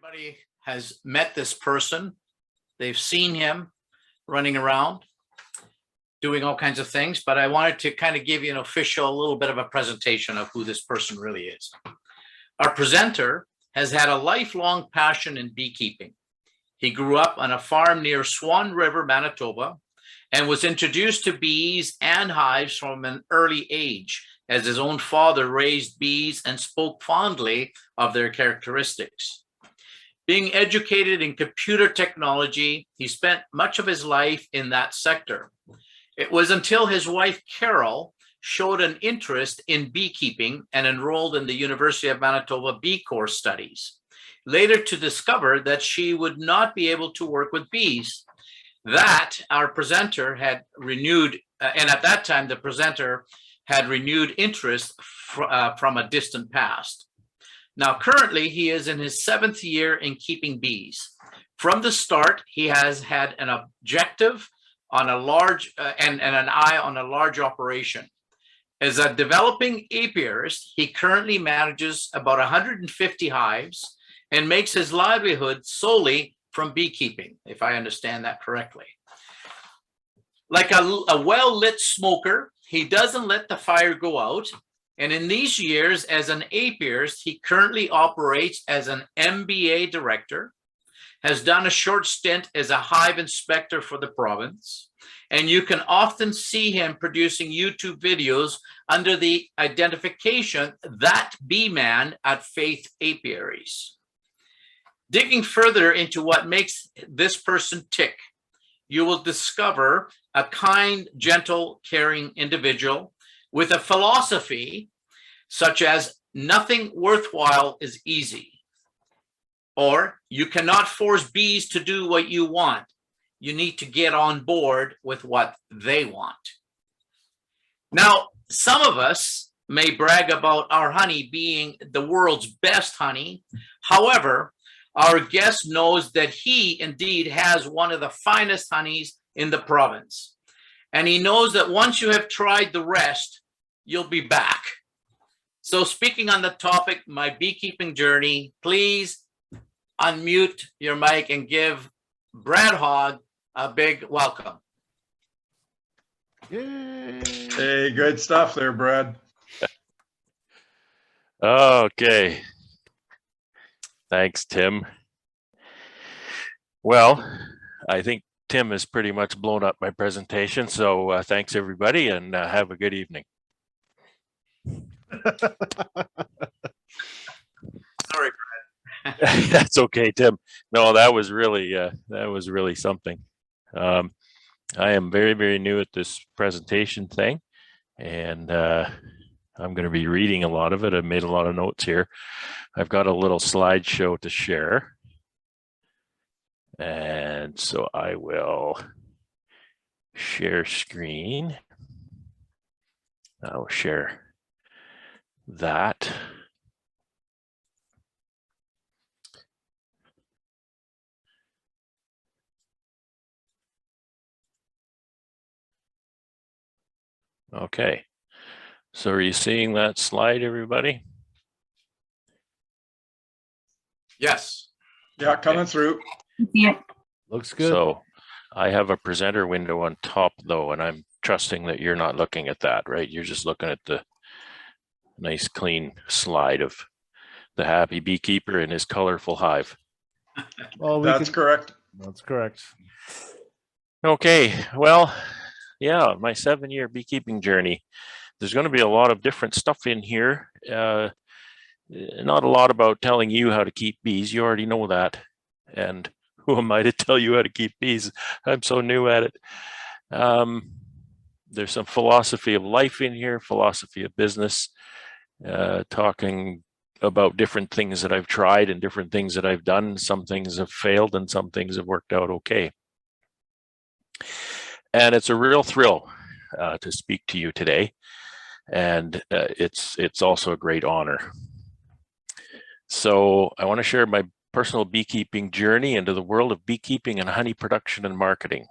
Everybody has met this person. They've seen him running around, doing all kinds of things, but I wanted to kind of give you an official, a little bit of a presentation of who this person really is. Our presenter has had a lifelong passion in beekeeping. He grew up on a farm near Swan River, Manitoba, and was introduced to bees and hives from an early age, as his own father raised bees and spoke fondly of their characteristics. Being educated in computer technology, he spent much of his life in that sector. It was until his wife, Carol, showed an interest in beekeeping and enrolled in the University of Manitoba Bee Corps studies, later to discover that she would not be able to work with bees. That our presenter had renewed, and at that time, the presenter had renewed interest from a distant past. Now, currently, he is in his 7th year in keeping bees. From the start, he has had an objective on a large and an eye on a large operation. As a developing apiarist, he currently manages about 150 hives and makes his livelihood solely from beekeeping, if I understand that correctly. Like a well-lit smoker, he doesn't let the fire go out. And in these years as an apiarist, he currently operates as an MBA director, has done a short stint as a hive inspector for the province, and you can often see him producing YouTube videos under the identification That Bee Man at Faith Apiaries. Digging further into what makes this person tick, you will discover a kind, gentle, caring individual with a philosophy such as nothing worthwhile is easy, or you cannot force bees to do what you want. You need to get on board with what they want. Now, some of us may brag about our honey being the world's best honey. However, our guest knows that he indeed has one of the finest honeys in the province. And he knows that once you have tried the rest, you'll be back. So speaking on the topic, my beekeeping journey, please unmute your mic and give Brad Hogg a big welcome. Yay. Hey, good stuff there, Brad. Okay. Thanks, Tim. Well, I think Tim has pretty much blown up my presentation. So thanks, everybody, and have a good evening. Sorry, Brad. That's okay, Tim. No, that was really something. I am very, very new at this presentation thing, and I'm going to be reading a lot of it. I've made a lot of notes here. I've got a little slideshow to share. And so I will share screen. I'll share that. Okay. So are you seeing that slide, everybody? Yes. Yeah, coming through. Yeah. Looks good. So I have a presenter window on top though, and I'm trusting that you're not looking at that, right? You're just looking at the nice clean slide of the happy beekeeper and his colorful hive. Well, that's correct. That's correct. Okay, well, yeah, my 7-year beekeeping journey. There's going to be a lot of different stuff in here. Not a lot about telling you how to keep bees. You already know that. And who am I to tell you how to keep bees? I'm so new at it. There's some philosophy of life in here, philosophy of business, talking about different things that I've tried and different things that I've done. Some things have failed and some things have worked out okay. And it's a real thrill to speak to you today. And it's also a great honor. So I want to share my personal beekeeping journey into the world of beekeeping and honey production and marketing.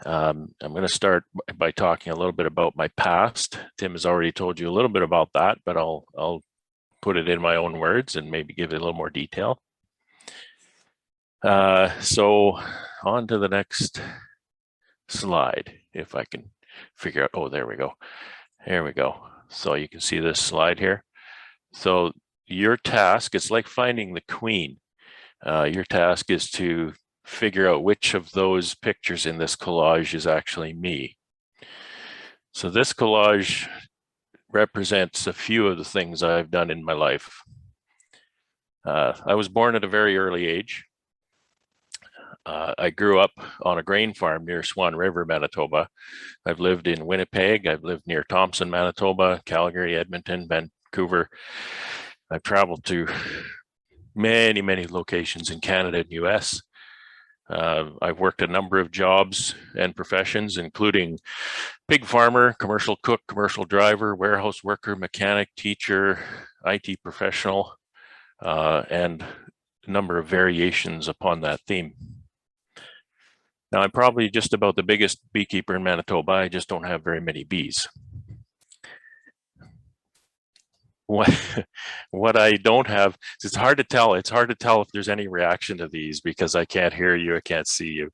I'm going to start by talking a little bit about my past. Tim has already told you a little bit about that, but I'll put it in my own words and maybe give it a little more detail. So on to the next slide, if I can figure out, oh, there we go. There we go. So you can see this slide here. So your task, it's like finding the queen. Your task is to figure out which of those pictures in this collage is actually me. So this collage represents a few of the things I've done in my life. I was born at a very early age. I grew up on a grain farm near Swan River, Manitoba. I've lived in Winnipeg. I've lived near Thompson, Manitoba, Calgary, Edmonton, Vancouver. I've traveled to many, many locations in Canada and US. I've worked a number of jobs and professions, including pig farmer, commercial cook, commercial driver, warehouse worker, mechanic, teacher, IT professional, and a number of variations upon that theme. Now, I'm probably just about the biggest beekeeper in Manitoba. I just don't have very many bees. What I don't have, it's hard to tell. It's hard to tell if there's any reaction to these because I can't hear you, I can't see you.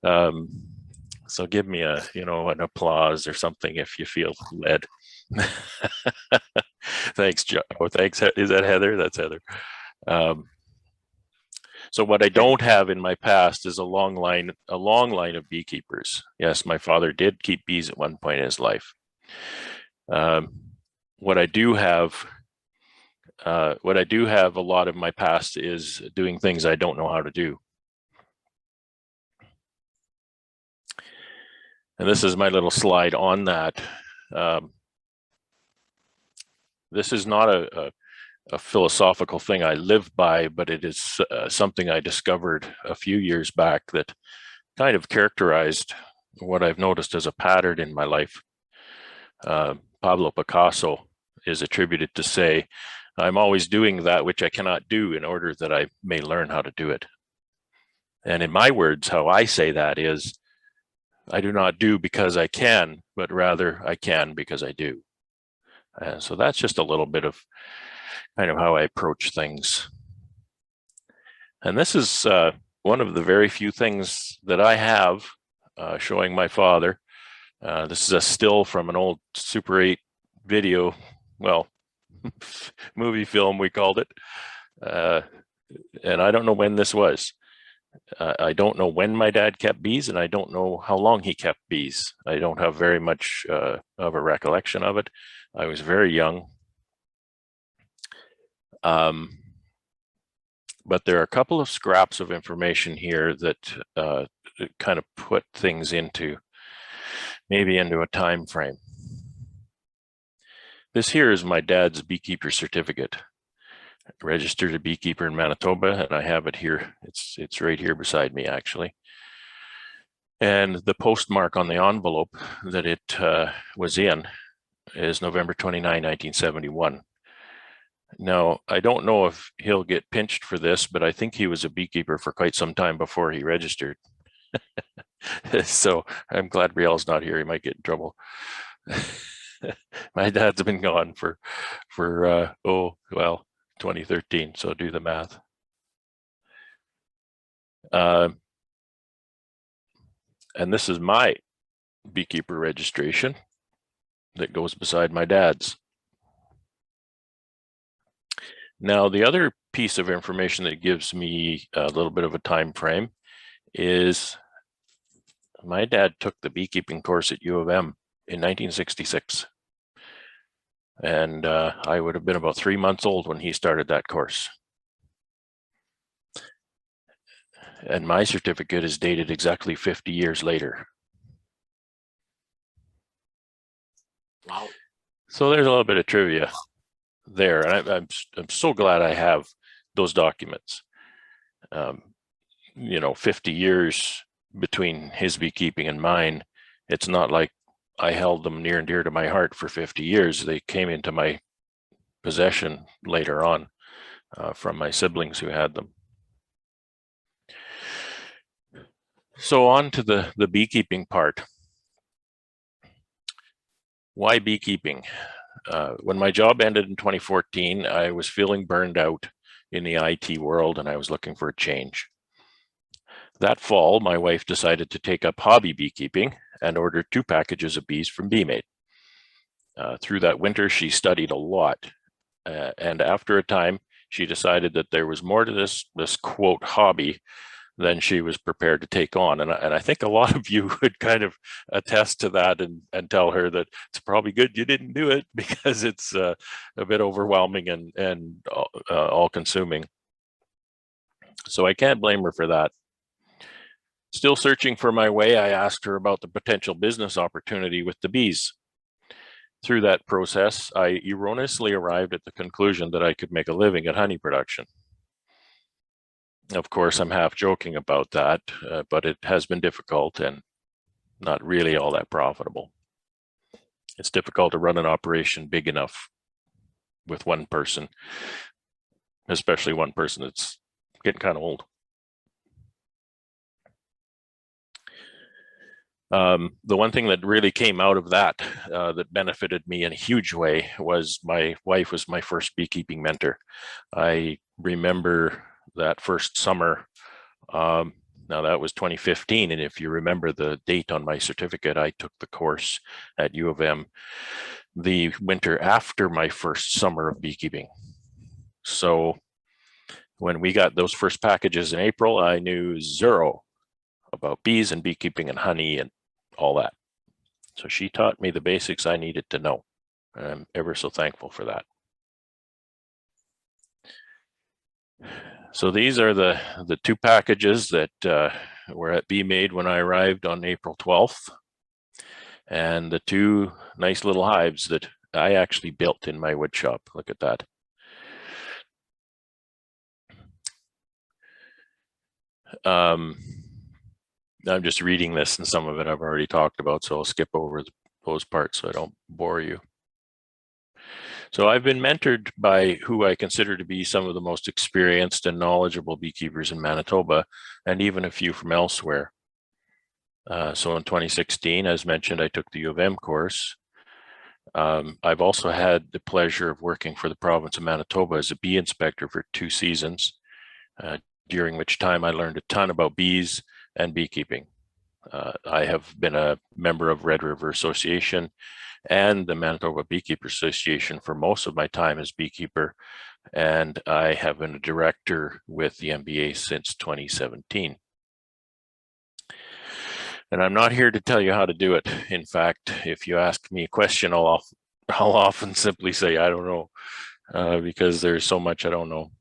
So give me a, an applause or something if you feel led. Thanks, Joe. Oh, thanks. Is that Heather? That's Heather. So what I don't have in my past is a long line of beekeepers. Yes, my father did keep bees at one point in his life. What I do have a lot of my past is doing things I don't know how to do. And this is my little slide on that. This is not a philosophical thing I live by, but it is something I discovered a few years back that kind of characterized what I've noticed as a pattern in my life. Pablo Picasso is attributed to say, I'm always doing that which I cannot do in order that I may learn how to do it. And in my words, how I say that is, I do not do because I can, but rather I can because I do. And so that's just a little bit of kind of how I approach things. And this is one of the very few things that I have showing my father. This is a still from an old Super 8 video, well, movie film, we called it. And I don't know when this was. I don't know when my dad kept bees, and I don't know how long he kept bees. I don't have very much of a recollection of it. I was very young. But there are a couple of scraps of information here that kind of put things into a time frame. This here is my dad's beekeeper certificate. Registered a beekeeper in Manitoba, and I have it here. It's right here beside me, actually. And the postmark on the envelope that it was in is November 29, 1971. Now, I don't know if he'll get pinched for this, but I think he was a beekeeper for quite some time before he registered. So I'm glad Brielle's not here. He might get in trouble. My dad's been gone for 2013. So do the math. And this is my beekeeper registration that goes beside my dad's. Now, the other piece of information that gives me a little bit of a time frame is my dad took the beekeeping course at U of M in 1966. And I would have been about 3 months old when he started that course. And my certificate is dated exactly 50 years later. Wow. So there's a little bit of trivia there. And I'm so glad I have those documents. 50 years between his beekeeping and mine. It's not like I held them near and dear to my heart for 50 years. They came into my possession later on from my siblings who had them. So on to the beekeeping part. Why beekeeping? When my job ended in 2014, I was feeling burned out in the IT world and I was looking for a change. That fall, my wife decided to take up hobby beekeeping and ordered 2 packages of bees from BeeMade. Through that winter, she studied a lot. And after a time, she decided that there was more to this quote hobby than she was prepared to take on. And I think a lot of you would kind of attest to that and tell her that it's probably good you didn't do it, because it's a bit overwhelming and all consuming. So I can't blame her for that. Still searching for my way, I asked her about the potential business opportunity with the bees. Through that process, I erroneously arrived at the conclusion that I could make a living at honey production. Of course, I'm half joking about that, but it has been difficult and not really all that profitable. It's difficult to run an operation big enough with one person, especially one person that's getting kind of old. The one thing that really came out of that that benefited me in a huge way was my wife was my first beekeeping mentor. I remember that first summer. Now that was 2015, and if you remember the date on my certificate, I took the course at U of M the winter after my first summer of beekeeping. So when we got those first packages in April, I knew zero about bees and beekeeping and honey and all that. So she taught me the basics I needed to know, and I'm ever so thankful for that. So these are the 2 packages that were at BeeMade when I arrived on April 12th, and the 2 nice little hives that I actually built in my wood shop. Look at that. I'm just reading this, and some of it I've already talked about, so I'll skip over those parts so I don't bore you. So I've been mentored by who I consider to be some of the most experienced and knowledgeable beekeepers in Manitoba, and even a few from elsewhere. So in 2016, as mentioned, I took the U of M course. I've also had the pleasure of working for the province of Manitoba as a bee inspector for 2 seasons, during which time I learned a ton about bees and beekeeping. I have been a member of Red River Association and the Manitoba Beekeepers Association for most of my time as beekeeper, and I have been a director with the MBA since 2017. And I'm not here to tell you how to do it. In fact, if you ask me a question, I'll often simply say, I don't know, because there's so much I don't know.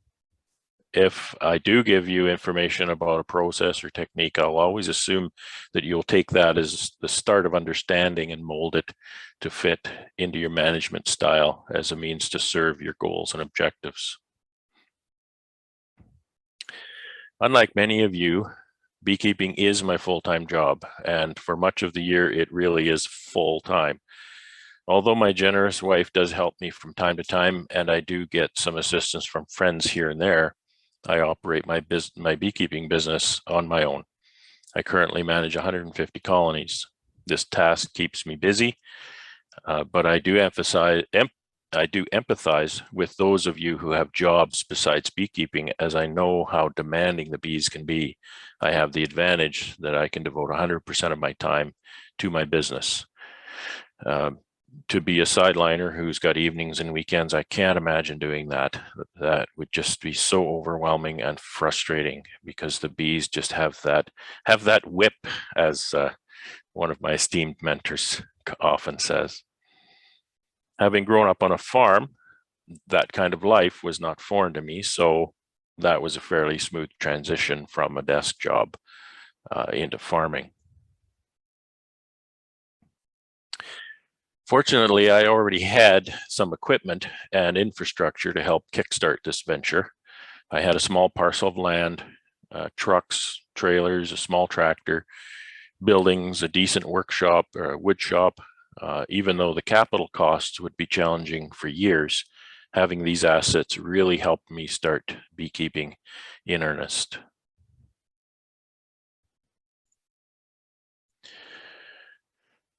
If I do give you information about a process or technique, I'll always assume that you'll take that as the start of understanding and mold it to fit into your management style as a means to serve your goals and objectives. Unlike many of you, beekeeping is my full-time job, and for much of the year, it really is full-time. Although my generous wife does help me from time to time, and I do get some assistance from friends here and there, I operate my beekeeping business on my own. I currently manage 150 colonies. This task keeps me busy, but I do empathize with those of you who have jobs besides beekeeping, as I know how demanding the bees can be. I have the advantage that I can devote 100% of my time to my business. To be a sideliner who's got evenings and weekends, I can't imagine doing that. That would just be so overwhelming and frustrating, because the bees just have that whip, as one of my esteemed mentors often says. Having grown up on a farm, that kind of life was not foreign to me, so that was a fairly smooth transition from a desk job into farming. Fortunately, I already had some equipment and infrastructure to help kickstart this venture. I had a small parcel of land, trucks, trailers, a small tractor, buildings, a decent workshop or a wood shop. Even though the capital costs would be challenging for years, having these assets really helped me start beekeeping in earnest.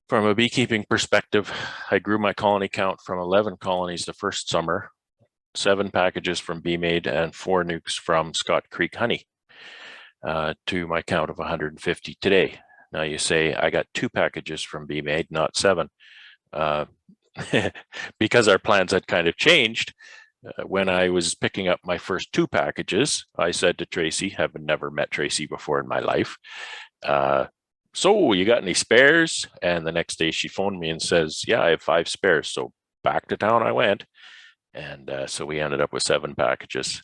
From a beekeeping perspective, I grew my colony count from 11 colonies the first summer, 7 packages from BeeMade, and 4 nukes from Scott Creek Honey. to my count of 150 today. Now you say I got 2 packages from BeeMade, not 7, because our plans had kind of changed. When I was picking up my first 2 packages, I said to Tracy, having never met Tracy before in my life, so you got any spares? And the next day she phoned me and says, yeah, I have 5 spares. So back to town I went. And so we ended up with 7 packages.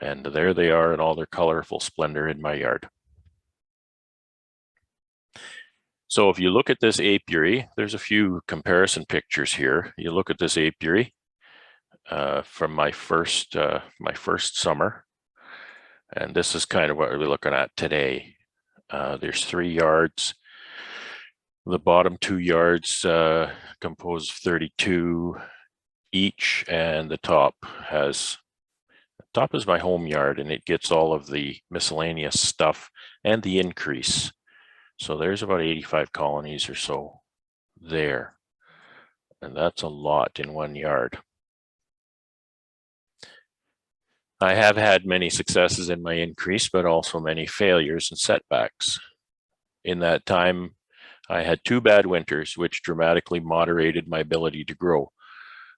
And there they are in all their colorful splendor in my yard. So if you look at this apiary, there's a few comparison pictures here. You look at this apiary from my first summer, and this is kind of what we're looking at today. There's 3 yards. The bottom 2 yards compose of 32 each, and the top is my home yard, and it gets all of the miscellaneous stuff and the increase. So there's about 85 colonies or so there, and that's a lot in 1 yard. I have had many successes in my increase, but also many failures and setbacks. In that time, I had 2 bad winters, which dramatically moderated my ability to grow.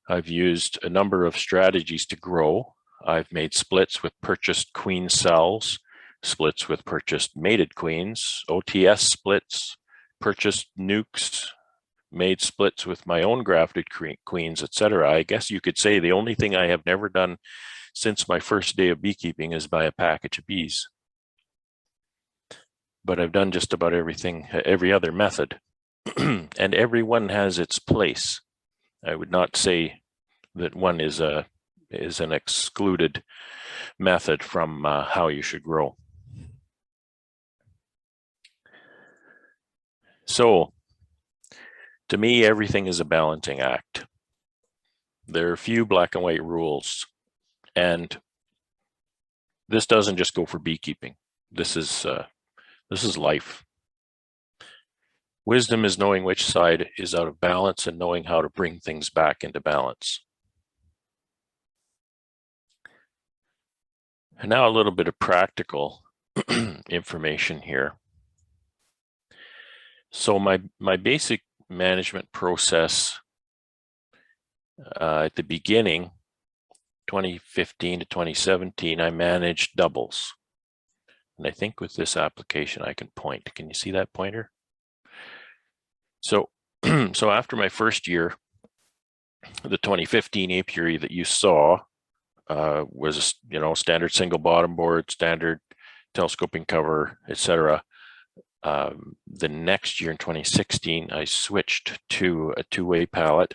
I've used a number of strategies to grow. I've made splits with purchased queen cells, splits with purchased mated queens, OTS splits, purchased nukes, made splits with my own grafted queens, etc. I guess you could say the only thing I have never done since my first day of beekeeping is buy a package of bees. But I've done just about everything, every other method, and every one has its place. I would not say that one is an excluded method from how you should grow. So, to me, everything is a balancing act. There are a few black and white rules, and this doesn't just go for beekeeping. This is life. Wisdom is knowing which side is out of balance and knowing how to bring things back into balance. And now a little bit of practical information here. So my basic management process at the beginning, 2015 to 2017, I managed doubles. And I think with this application, I can point. Can you see that pointer? So, so after my first year, the 2015 apiary that you saw was, standard single bottom board, standard telescoping cover, etc. The next year in 2016, I switched to a 2-way pallet,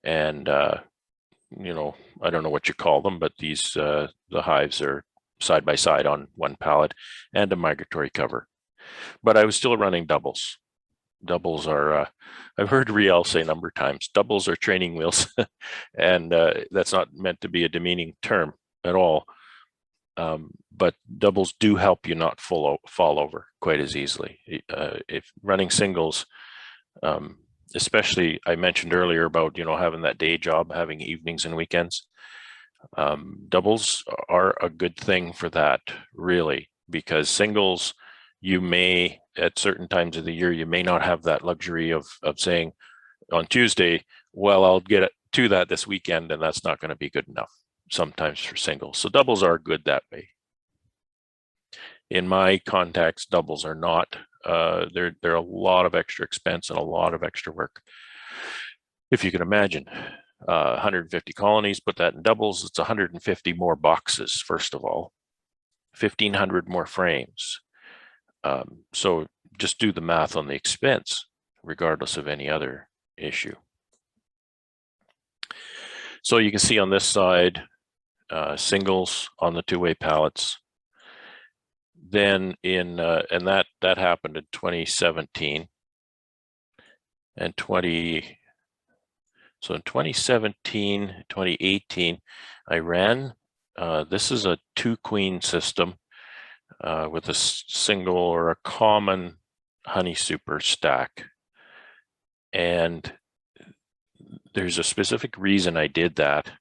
and I don't know what you call them, but these the hives are side by side on one pallet, and a migratory cover. But I was still running doubles. Doubles are, I've heard Riel say a number of times, doubles are training wheels, and that's not meant to be a demeaning term at all. But doubles do help you not fall over quite as easily. If running singles, especially I mentioned earlier about, having that day job, having evenings and weekends, doubles are a good thing for that, really, because singles, you may, at certain times of the year, you may not have that luxury of saying on Tuesday, well, I'll get to that this weekend, and that's not going to be good enough sometimes for singles. So doubles are good that way. In my context, doubles are not. They're a lot of extra expense and a lot of extra work. If you can imagine, 150 colonies, put that in doubles, it's 150 more boxes, first of all, 1,500 more frames. So just do the math on the expense, regardless of any other issue. So you can see on this side, singles on the 2-way pallets. Then and that happened in 2017 and so in 2017, 2018, I ran, this is a 2-queen system with a single or a common honey super stack. And there's a specific reason I did that.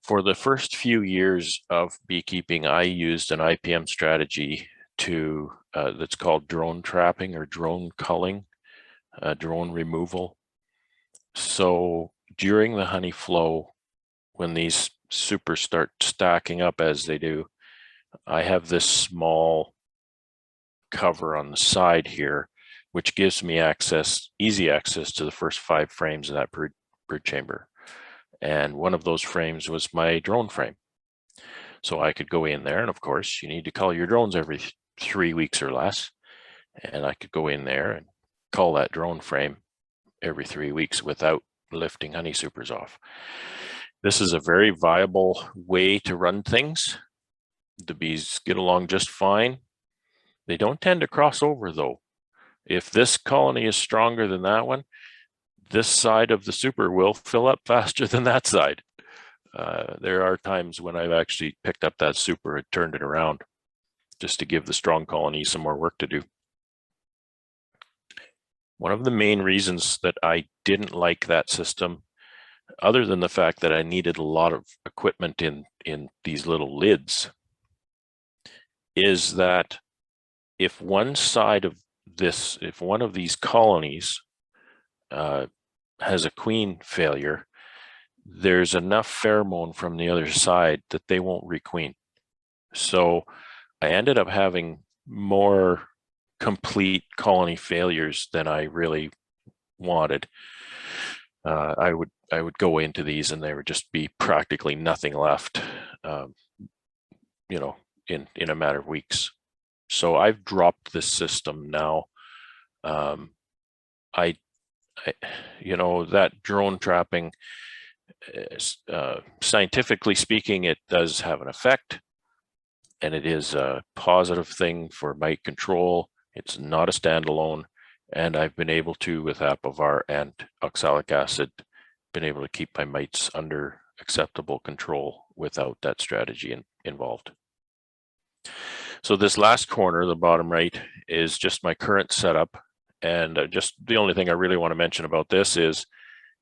For the first few years of beekeeping, I used an IPM strategy to that's called drone trapping or drone culling, drone removal. So during the honey flow, when these supers start stacking up as they do, I have this small cover on the side here, which gives me access, easy access to the first 5 frames of that brood chamber. And one of those frames was my drone frame. So I could go in there, and of course you need to cull your drones every 3 weeks or less. And I could go in there and cull that drone frame every 3 weeks without lifting honey supers off. This is a very viable way to run things. The bees get along just fine. They don't tend to cross over though. If this colony is stronger than that one, this side of the super will fill up faster than that side. There are times when I've actually picked up that super and turned it around just to give the strong colony some more work to do. One of the main reasons that I didn't like that system, other than the fact that I needed a lot of equipment in these little lids, is that if one side of this, if one of these colonies has a queen failure, there's enough pheromone from the other side that they won't requeen. So I ended up having more complete colony failures than I really wanted. I would go into these and there would just be practically nothing left, you know, in a matter of weeks. So I've dropped this system now. You know, that drone trapping, scientifically speaking, it does have an effect, and it is a positive thing for mite control. It's not a standalone, and I've been able to, with Apivar and oxalic acid, been able to keep my mites under acceptable control without that strategy involved. So this last corner, the bottom right, is just my current setup. And just the only thing I really want to mention about this is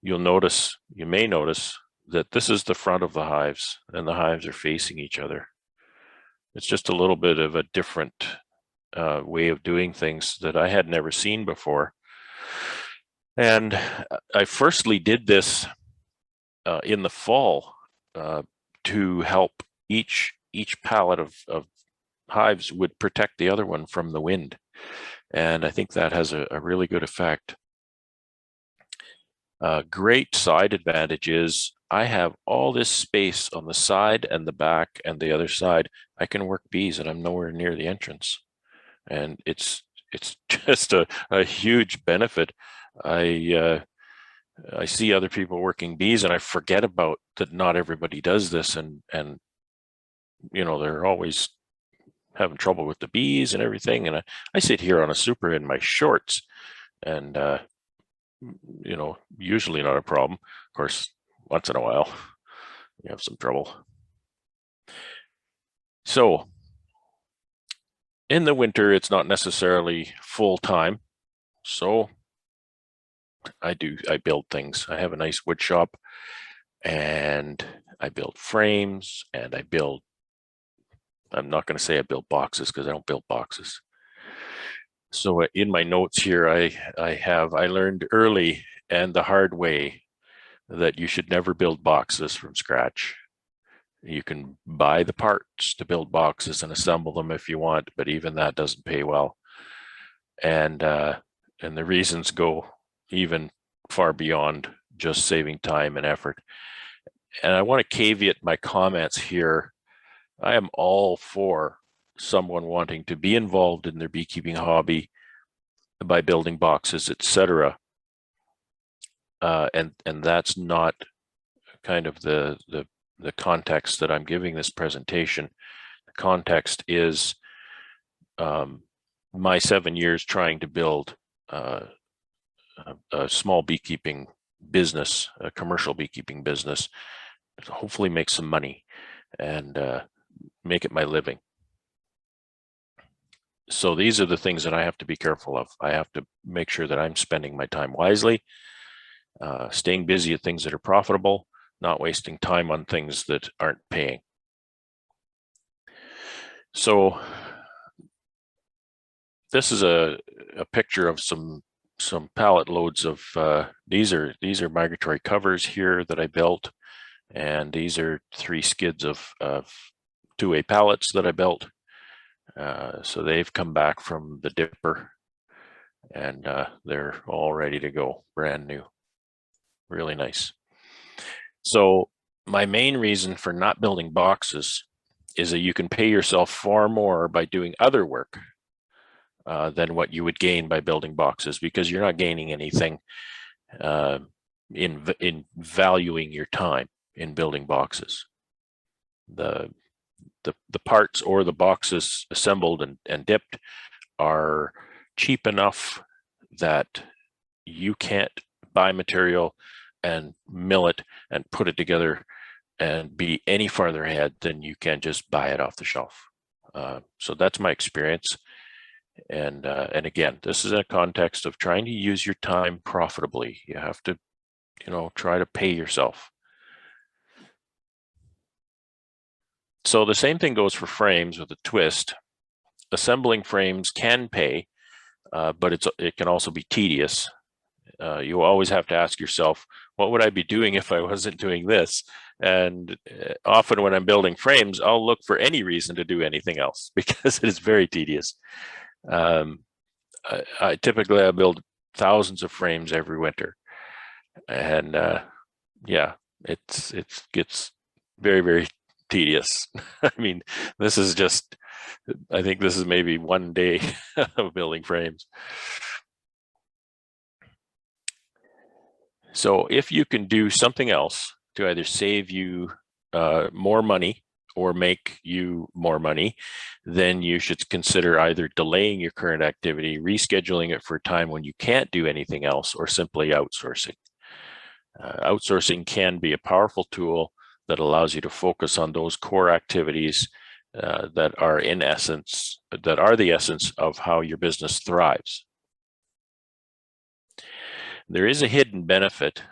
you may notice that this is the front of the hives and the hives are facing each other. It's just a little bit of a different way of doing things that I had never seen before. And I firstly did this in the fall to help each pallet of hives would protect the other one from the wind. And I think that has a really good effect. Great side advantage is I have all this space on the side and the back and the other side. I can work bees and I'm nowhere near the entrance. And it's just a huge benefit. I see other people working bees and I forget about that not everybody does this, and you know, they're always having trouble with the bees and everything. And I sit here on a super in my shorts and you know, usually not a problem. Of course, once in a while you have some trouble. So in the winter, it's not necessarily full time. So I build things. I have a nice wood shop and I build frames and I'm not going to say I build boxes because I don't build boxes. So in my notes here, I learned early and the hard way that you should never build boxes from scratch. You can buy the parts to build boxes and assemble them if you want, but even that doesn't pay well. And the reasons go even far beyond just saving time and effort. And I want to caveat my comments here. I am all for someone wanting to be involved in their beekeeping hobby by building boxes, etc. And that's not kind of the context that I'm giving this presentation. The context is my 7 years trying to build a small beekeeping business, a commercial beekeeping business, to hopefully make some money and make it my living. So these are the things that I have to be careful of. I have to make sure that I'm spending my time wisely, staying busy at things that are profitable, not wasting time on things that aren't paying. So this is a picture of some pallet loads of these are migratory covers here that I built, and these are 3 skids of 2-way pallets that I built. So they've come back from the dipper, and they're all ready to go, brand new, really nice. So my main reason for not building boxes is that you can pay yourself far more by doing other work than what you would gain by building boxes, because you're not gaining anything in valuing your time in building boxes. The parts or the boxes assembled and dipped are cheap enough that you can't buy material and mill it and put it together and be any farther ahead than you can just buy it off the shelf. So that's my experience. And again, this is in a context of trying to use your time profitably. You have to, try to pay yourself. So the same thing goes for frames with a twist. Assembling frames can pay, but it can also be tedious. You always have to ask yourself, what would I be doing if I wasn't doing this? And often when I'm building frames, I'll look for any reason to do anything else because it is very tedious. I typically build thousands of frames every winter, and yeah, it gets very, very tedious. I mean, this is just, I think this is maybe one day of building frames. So if you can do something else to either save you more money or make you more money, then you should consider either delaying your current activity, rescheduling it for a time when you can't do anything else, or simply outsourcing. Outsourcing can be a powerful tool that allows you to focus on those core activities that are the essence of how your business thrives. There is a hidden benefit.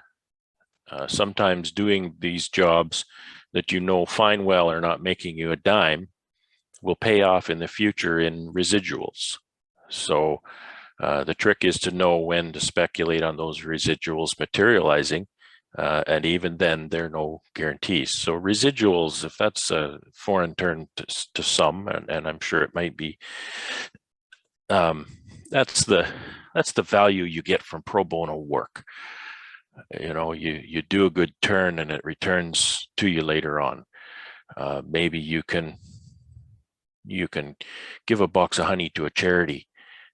Sometimes doing these jobs that fine well are not making you a dime will pay off in the future in residuals. So the trick is to know when to speculate on those residuals materializing, and even then there are no guarantees. So residuals, if that's a foreign term to some, and I'm sure it might be, that's the value you get from pro bono work. You do a good turn and it returns to you later on. Maybe you can give a box of honey to a charity.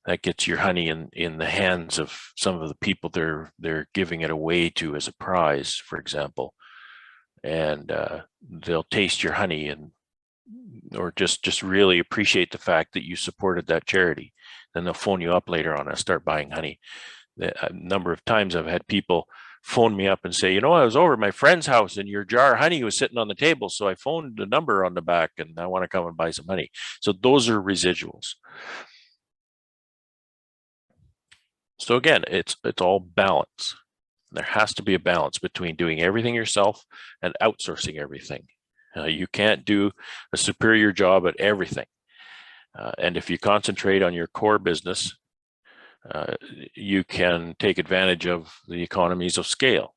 That gets your honey in the hands of some of the people they're giving it away to as a prize, for example, and they'll taste your honey or just really appreciate the fact that you supported that charity. Then they'll phone you up later on and start buying honey. A number of times I've had people phone me up and say, I was over at my friend's house and your jar of honey was sitting on the table, so I phoned the number on the back and I want to come and buy some honey. So those are residuals. So again, it's all balance. There has to be a balance between doing everything yourself and outsourcing everything. You can't do a superior job at everything. And if you concentrate on your core business, you can take advantage of the economies of scale.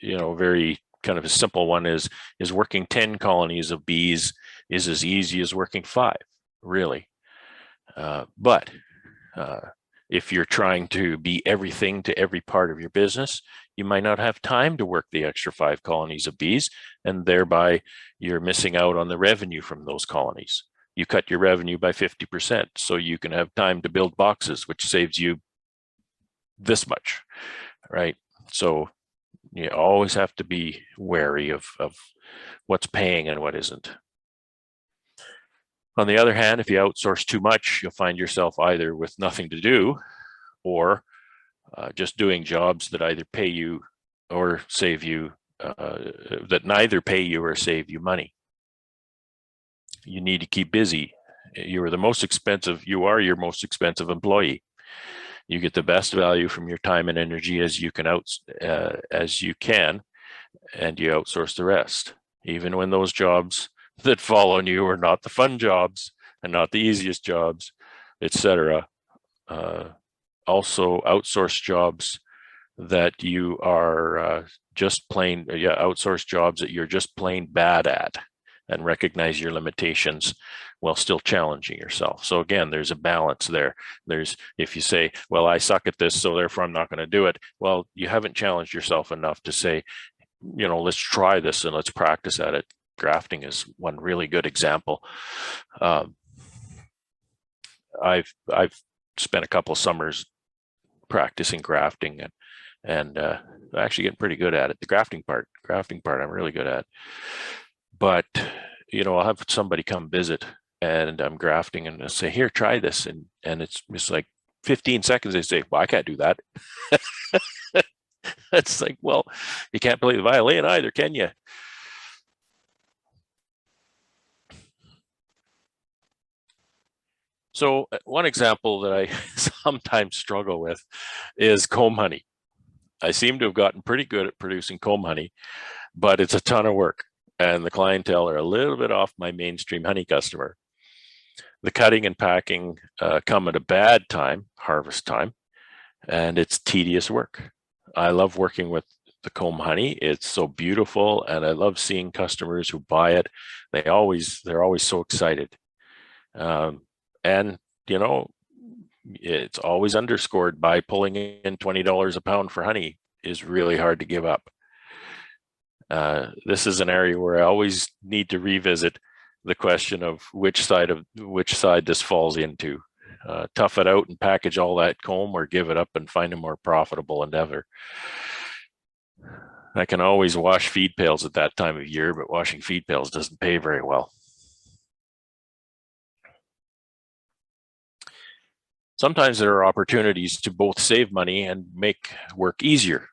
Very kind of a simple one is working 10 colonies of bees is as easy as working 5, really. But if you're trying to be everything to every part of your business, you might not have time to work the extra 5 colonies of bees, and thereby you're missing out on the revenue from those colonies. You cut your revenue by 50%, so you can have time to build boxes, which saves you this much, right? So you always have to be wary of what's paying and what isn't. On the other hand, if you outsource too much, you'll find yourself either with nothing to do or just doing jobs that either pay you or save you, that neither pay you or save you money. You need to keep busy. You are your most expensive employee. You get the best value from your time and energy as you can and you outsource the rest. Even when those jobs that fall on you are not the fun jobs and not the easiest jobs, etc. Also outsource jobs that you are outsource jobs that you're just plain bad at, and recognize your limitations while still challenging yourself. So again, there's a balance there. If you say, well, I suck at this, so therefore I'm not going to do it. Well, you haven't challenged yourself enough to say, let's try this and let's practice at it. Grafting is one really good example. I've spent a couple of summers practicing grafting and actually getting pretty good at it. The grafting part I'm really good at. But I'll have somebody come visit and I'm grafting and I say, here, try this, and it's just like 15 seconds. They say, well, I can't do that. It's like, well, you can't play the violin either, can you? So one example that I sometimes struggle with is comb honey. I seem to have gotten pretty good at producing comb honey, but it's a ton of work, and the clientele are a little bit off my mainstream honey customer. The cutting and packing come at a bad time, harvest time, and it's tedious work. I love working with the comb honey. It's so beautiful, and I love seeing customers who buy it. They're always so excited. And it's always underscored by pulling in $20 a pound for honey is really hard to give up. This is an area where I always need to revisit the question of which side this falls into. Tough it out and package all that comb, or give it up and find a more profitable endeavor. I can always wash feed pails at that time of year, but washing feed pails doesn't pay very well. Sometimes there are opportunities to both save money and make work easier.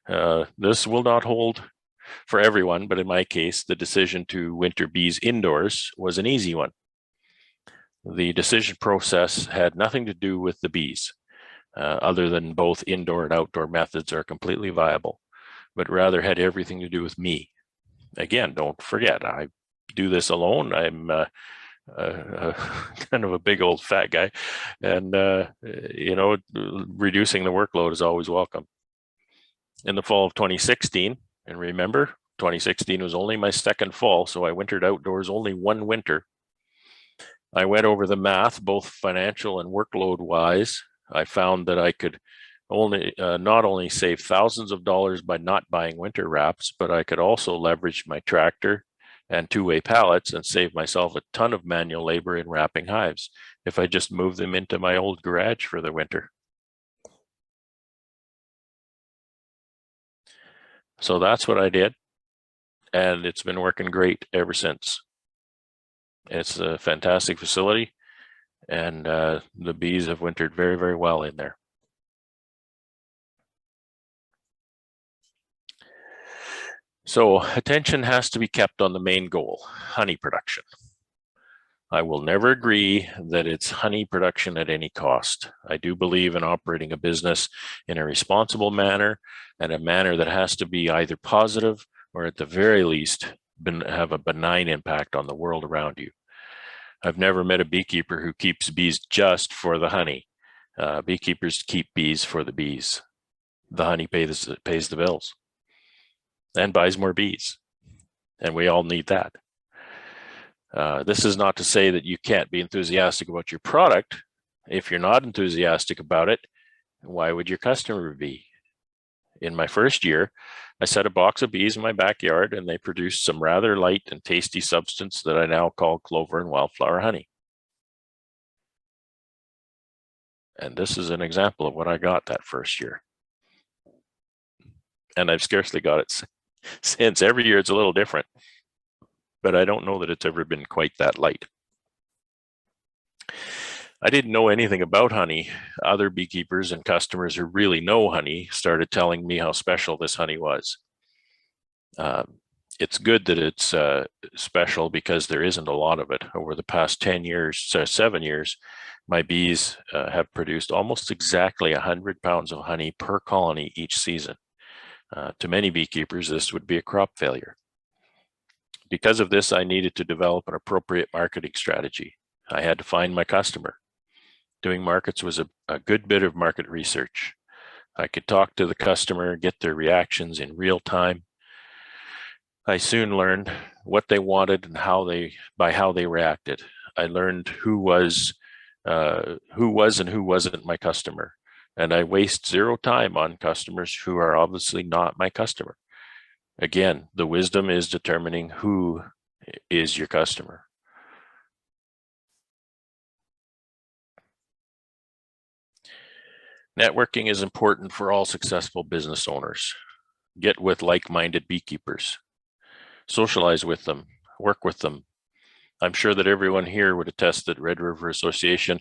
This will not hold for everyone, but in my case, the decision to winter bees indoors was an easy one. The decision process had nothing to do with the bees, other than both indoor and outdoor methods are completely viable, but rather had everything to do with me. Again, don't forget, I do this alone. I'm kind of a big old fat guy, and reducing the workload is always welcome. In the fall of 2016, and remember, 2016 was only my second fall, so I wintered outdoors only one winter. I went over the math, both financial and workload wise. I found that I could not only save thousands of dollars by not buying winter wraps, but I could also leverage my tractor and two-way pallets and save myself a ton of manual labor in wrapping hives if I just moved them into my old garage for the winter. So that's what I did, and it's been working great ever since. It's a fantastic facility, and the bees have wintered very, very well in there. So attention has to be kept on the main goal, honey production. I will never agree that it's honey production at any cost. I do believe in operating a business in a responsible manner, and a manner that has to be either positive or at the very least have a benign impact on the world around you. I've never met a beekeeper who keeps bees just for the honey. Beekeepers keep bees for the bees. The honey pays the bills and buys more bees, and we all need that. This is not to say that you can't be enthusiastic about your product. If you're not enthusiastic about it, why would your customer be? In my first year, I set a box of bees in my backyard, and they produced some rather light and tasty substance that I now call clover and wildflower honey. And this is an example of what I got that first year. And I've scarcely got it since. Every year it's a little different, but I don't know that it's ever been quite that light. I didn't know anything about honey. Other beekeepers and customers who really know honey started telling me how special this honey was. it's good that it's special because there isn't a lot of it. Over the past 10 years, so 7 years, my bees have produced almost exactly 100 pounds of honey per colony each season. To many beekeepers, this would be a crop failure. Because of this, I needed to develop an appropriate marketing strategy. I had to find my customer. Doing markets was a good bit of market research. I could talk to the customer, get their reactions in real time. I soon learned what they wanted and by how they reacted. I learned who was and who wasn't my customer. And I waste zero time on customers who are obviously not my customer. Again, the wisdom is determining who is your customer. Networking is important for all successful business owners. Get with like-minded beekeepers. Socialize with them, work with them. I'm sure that everyone here would attest that Red River Association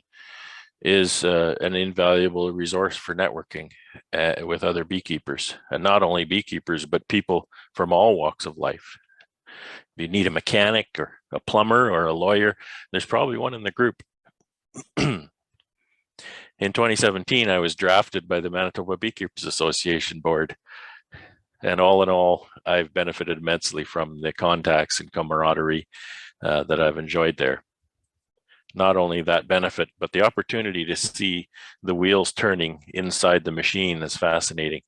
is an invaluable resource for networking with other beekeepers, and not only beekeepers, but people from all walks of life. If you need a mechanic or a plumber or a lawyer, there's probably one in the group. In 2017, I was drafted by the Manitoba Beekeepers Association board. And all in all, I've benefited immensely from the contacts and camaraderie that I've enjoyed there. Not only that benefit, but the opportunity to see the wheels turning inside the machine is fascinating.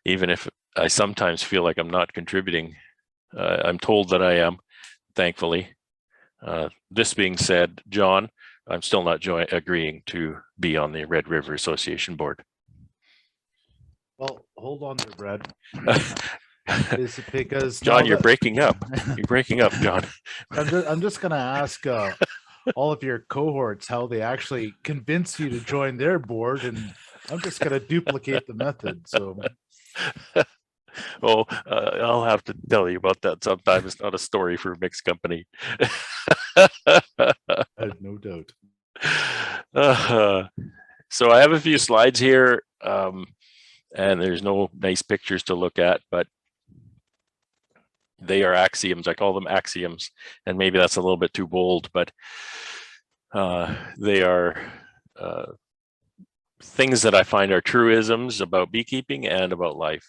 Even if I sometimes feel like I'm not contributing, I'm told that I am, thankfully. This being said, John, I'm still not agreeing to be on the Red River Association board. Well, hold on there, Brad. Is it because John, you're breaking up. You're breaking up, John. I'm just going to ask all of your cohorts how they actually convince you to join their board, and I'm just going to duplicate the method. So, I'll have to tell you about that sometime. It's not a story for a mixed company. I have no doubt. So I have a few slides here, and there's no nice pictures to look at, but they are axioms. I call them axioms, and maybe that's a little bit too bold, but they are things that I find are truisms about beekeeping and about life.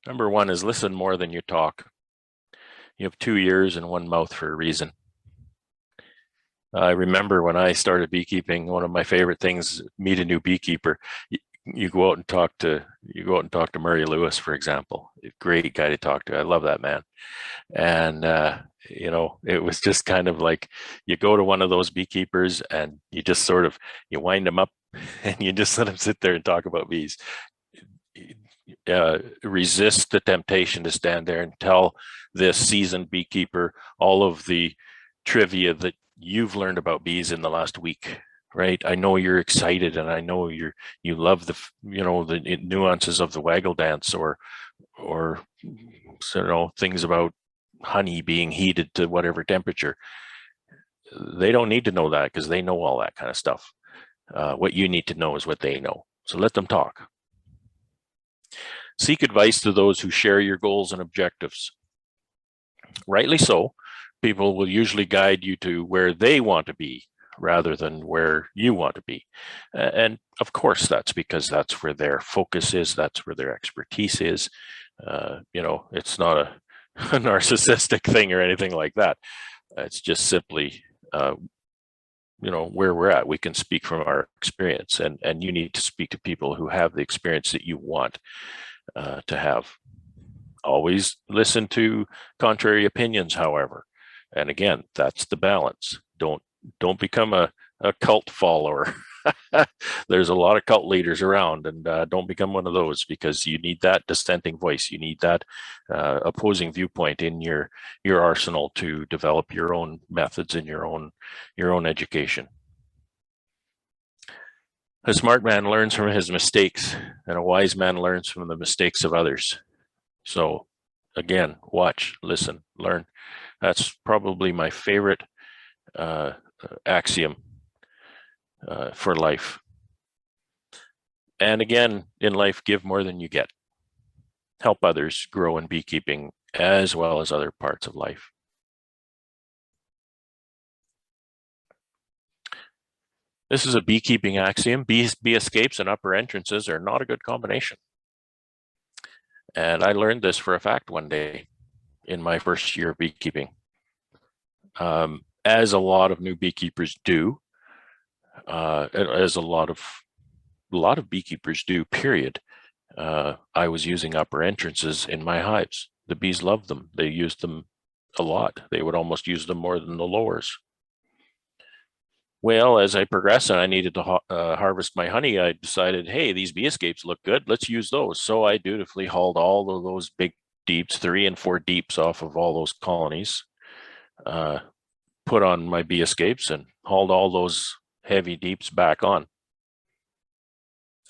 Number one is listen more than you talk. You have 2 ears and 1 mouth for a reason. I remember when I started beekeeping, one of my favorite things, meet a new beekeeper. You go out and talk to Murray Lewis, for example. Great guy to talk to. I love that man. And you know, it was just kind of like you go to one of those beekeepers and you just sort of wind them up and you just let them sit there and talk about bees. Resist the temptation to stand there and tell this seasoned beekeeper all of the trivia that you've learned about bees in the last week, right? I know you're excited, and I know you love the the nuances of the waggle dance, or things about honey being heated to whatever temperature. They don't need to know that because they know all that kind of stuff. What you need to know is what they know. So let them talk. Seek advice to those who share your goals and objectives. Rightly so, people will usually guide you to where they want to be rather than where you want to be. And of course, that's because that's where their focus is, that's where their expertise is. It's not a narcissistic thing or anything like that. It's just simply, where we're at. We can speak from our experience, and you need to speak to people who have the experience that you want to have. Always listen to contrary opinions, however. And again, that's the balance. Don't become a cult follower. There's a lot of cult leaders around, and don't become one of those, because you need that dissenting voice. You need that opposing viewpoint in your arsenal to develop your own methods and your own education. A smart man learns from his mistakes, and a wise man learns from the mistakes of others. So again, watch, listen, learn. That's probably my favorite axiom for life. And again, in life, give more than you get. help others grow in beekeeping as well as other parts of life. This is a beekeeping axiom. Bee escapes and upper entrances are not a good combination. And I learned this for a fact one day in my first year of beekeeping. As a lot of new beekeepers do, as a lot of beekeepers do, period. I was using upper entrances in my hives. The bees loved them. They used them a lot. They would almost use them more than the lowers. Well, as I progressed and I needed to harvest my honey, I decided, hey, these bee escapes look good. Let's use those. So I dutifully hauled all of those big deeps, 3 and 4 deeps off of all those colonies, put on my bee escapes and hauled all those heavy deeps back on.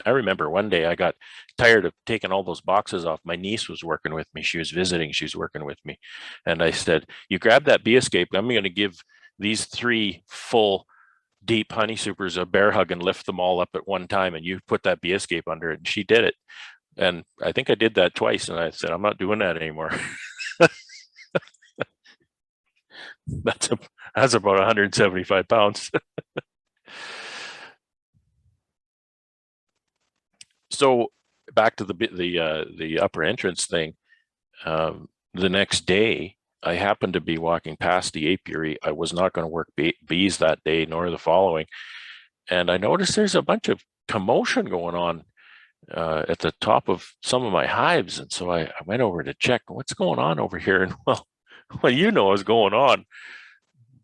I remember one day I got tired of taking all those boxes off. My niece was working with me. She was visiting. She was working with me. And I said, you grab that bee escape. I'm going to give these 3 full deep honey supers a bear hug and lift them all up at one time. And you put that bee escape under it. And she did it. And I think I did that twice. And I said, I'm not doing that anymore. That's about 175 pounds. So back to the upper entrance thing. The next day, I happened to be walking past the apiary. I was not going to work bees that day, nor the following. And I noticed there's a bunch of commotion going on at the top of some of my hives. And so I went over to check what's going on over here. And well, you know what's going on.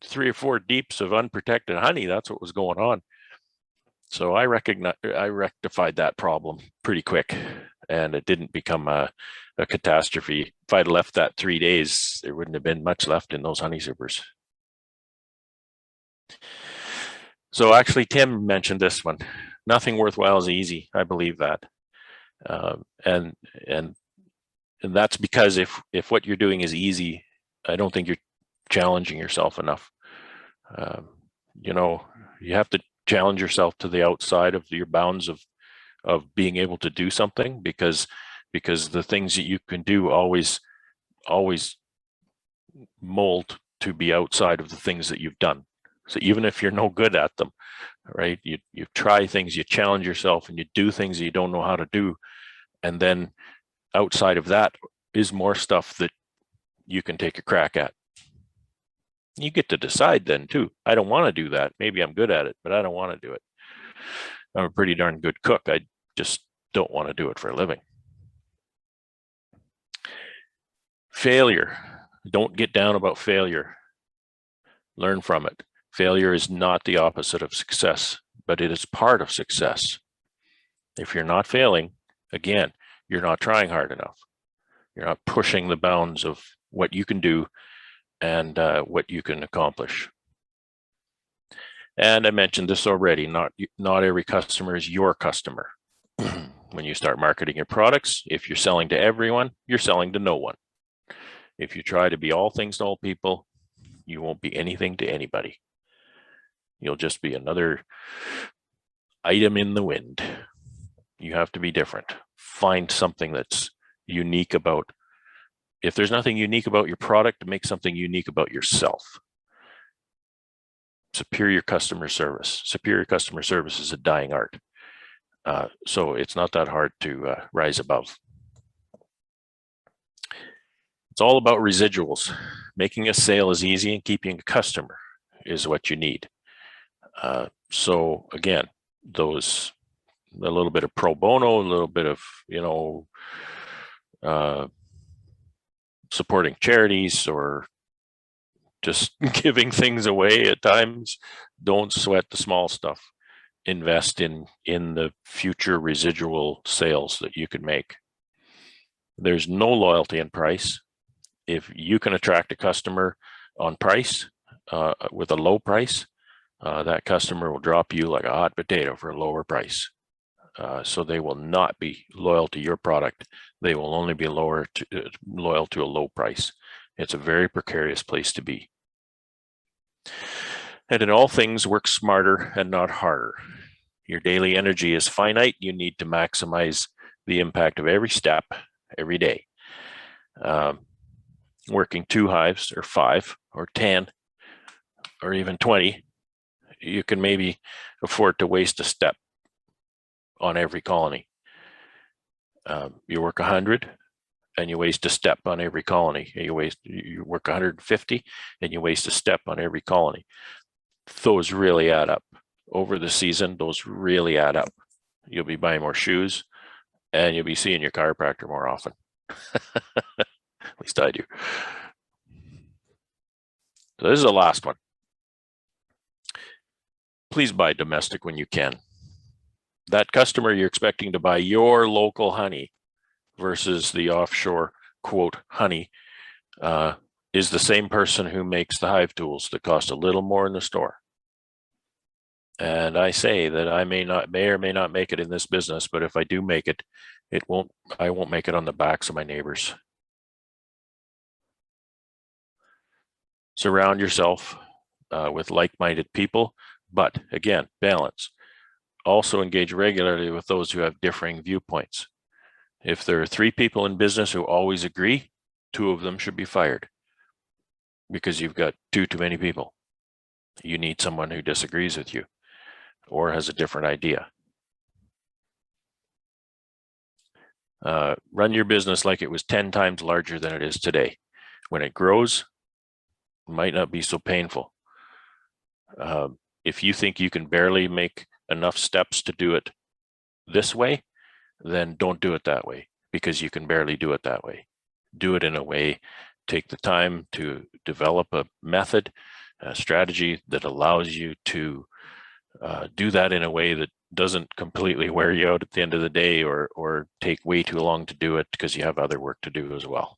3 or 4 deeps of unprotected honey. That's what was going on. So I rectified that problem pretty quick, and it didn't become a catastrophe. If I'd left that 3 days, there wouldn't have been much left in those honey supers. So actually, Tim mentioned this one. Nothing worthwhile is easy. I believe that, and that's because if what you're doing is easy, I don't think you're challenging yourself enough. You know, you have to challenge yourself to the outside of your bounds of being able to do something, because the things that you can do always mold to be outside of the things that you've done. So even if you're no good at them, right, you try things, you challenge yourself, and you do things that you don't know how to do, and then outside of that is more stuff that you can take a crack at. You get to decide then too. I don't want to do that. Maybe I'm good at it, but I don't want to do it. I'm a pretty darn good cook. I just don't want to do it for a living. Failure. Don't get down about failure. Learn from it. Failure is not the opposite of success, but it is part of success. If you're not failing, again, you're not trying hard enough. You're not pushing the bounds of what you can do and what you can accomplish. And I mentioned this already, not every customer is your customer. When you start marketing your products, if you're selling to everyone, you're selling to no one. If you try to be all things to all people, you won't be anything to anybody. You'll just be another item in the wind. You have to be different. Find something that's unique about. If there's nothing unique about your product, make something unique about yourself. Superior customer service. Superior customer service is a dying art. So it's not that hard to rise above. It's all about residuals. Making a sale is easy, and keeping a customer is what you need. So again, a little bit of pro bono, a little bit of, supporting charities or just giving things away at times. Don't sweat the small stuff. Invest in the future residual sales that you can make. There's no loyalty in price. If you can attract a customer on price, with a low price, that customer will drop you like a hot potato for a lower price. So they will not be loyal to your product. They will only be loyal to a low price. It's a very precarious place to be. And in all things, work smarter and not harder. Your daily energy is finite. You need to maximize the impact of every step every day. Working 2 hives or 5 or 10 or even 20, you can maybe afford to waste a step on every colony. You work 100 and you waste a step on every colony. You work 150 and you waste a step on every colony. Those really add up over the season. Those really add up. You'll be buying more shoes and you'll be seeing your chiropractor more often. At least I do. So this is the last one. Please buy domestic when you can. That customer you're expecting to buy your local honey versus the offshore quote honey is the same person who makes the hive tools that cost a little more in the store. And I say that I may or may not make it in this business, but if I do make it, I won't make it on the backs of my neighbors. Surround yourself with like-minded people, but again, balance. Also engage regularly with those who have differing viewpoints. If there are 3 people in business who always agree, 2 of them should be fired because you've got too many people. You need someone who disagrees with you or has a different idea. Run your business like it was 10 times larger than it is today. When it grows, it might not be so painful. If you think you can barely make enough steps to do it this way, then don't do it that way because you can barely do it that way. Do it in a way, take the time to develop a method, a strategy that allows you to do that in a way that doesn't completely wear you out at the end of the day or take way too long to do it because you have other work to do as well.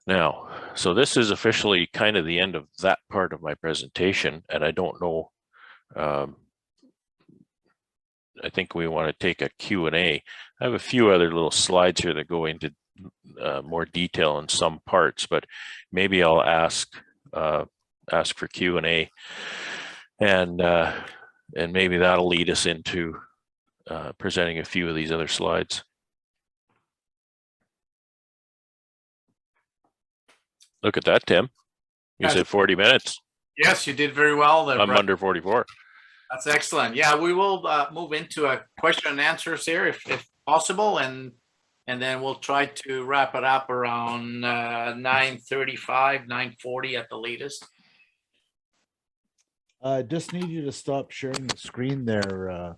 Now, so this is officially kind of the end of that part of my presentation, and I don't know, I think we want to take a Q&A. I have a few other little slides here that go into more detail in some parts, but maybe I'll ask for Q&A, and maybe that'll lead us into presenting a few of these other slides. Look at that, Tim. You said 40 minutes. Yes, you did very well there, I'm Brett. under 44. That's excellent. Yeah, we will move into a question and answers here if possible, and then we'll try to wrap it up around 9:35, 9:40 at the latest. Just need you to stop sharing the screen there,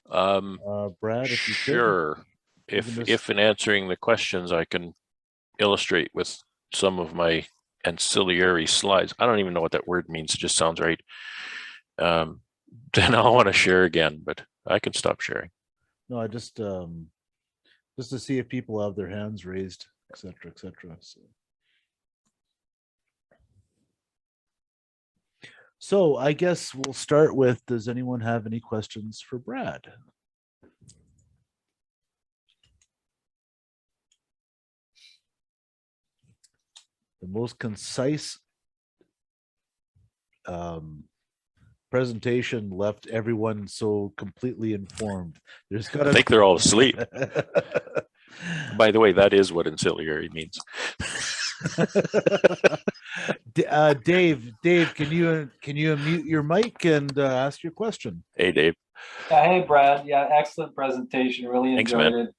Brad. If you could. Sure. You can just- If in answering the questions, I can illustrate with some of my ancillary slides. I don't even know what that word means. It just sounds right. Then I'll want to share again, but I can stop sharing. No, I just to see if people have their hands raised, et cetera, et cetera. So I guess we'll start with, does anyone have any questions for Brad? The most concise presentation left everyone so completely informed. There's got to. I think they're all asleep. By the way, that is what ancillary means. Dave, can you unmute your mic and ask your question? Hey, Dave. Hey, Brad. Yeah, excellent presentation. Really Thanks, enjoyed man. it.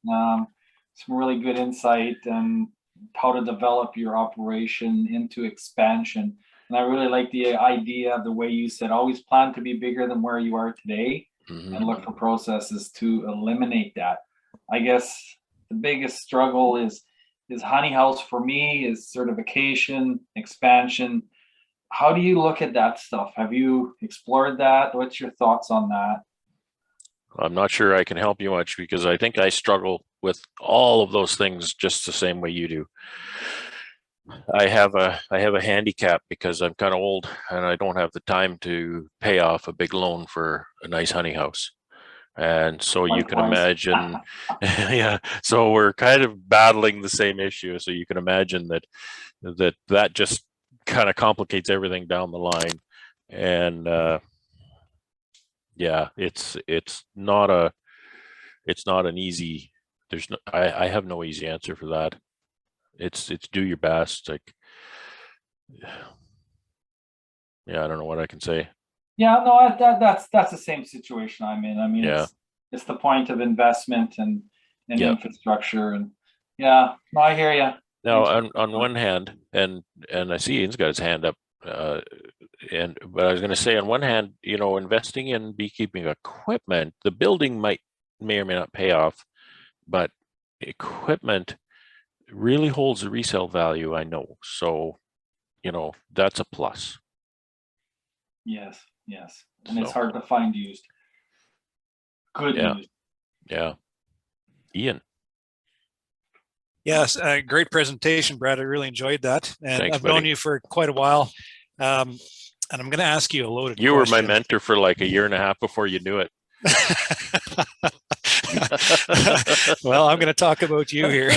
Some really good insight and how to develop your operation into expansion. And I really like the idea of the way you said, always plan to be bigger than where you are today and look for processes to eliminate that. I guess the biggest struggle is honey house for me is certification, expansion. How do you look at that stuff? Have you explored that? What's your thoughts on that? I'm not sure I can help you much because I think I struggle with all of those things just the same way you do. I have a handicap because I'm kind of old and I don't have the time to pay off a big loan for a nice honey house. And so you can imagine, yeah, so we're kind of battling the same issue. So you can imagine that just kind of complicates everything down the line. And yeah, it's not a it's not an easy, there's no, I have no easy answer for that. It's do your best. Like, yeah, I don't know what I can say. Yeah, no, that's the same situation I'm in. I mean, Yeah. it's the point of investment and Yeah. infrastructure, and yeah, no, I hear you. Now, Thanks. on one hand, and I see Ian's got his hand up, but I was going to say, on one hand, you know, investing in beekeeping equipment, the building may or may not pay off, but equipment really holds a resale value, I know. So, you know, that's a plus. Yes, and it's So, hard to find used. Good yeah. used. Yeah. Ian. Yes, great presentation, Brad. I really enjoyed that. And Thanks, I've known buddy. you for quite a while. And I'm going to ask you a loaded You question. were my mentor for like a year and a half before you knew it. Well, I'm going to talk about you here.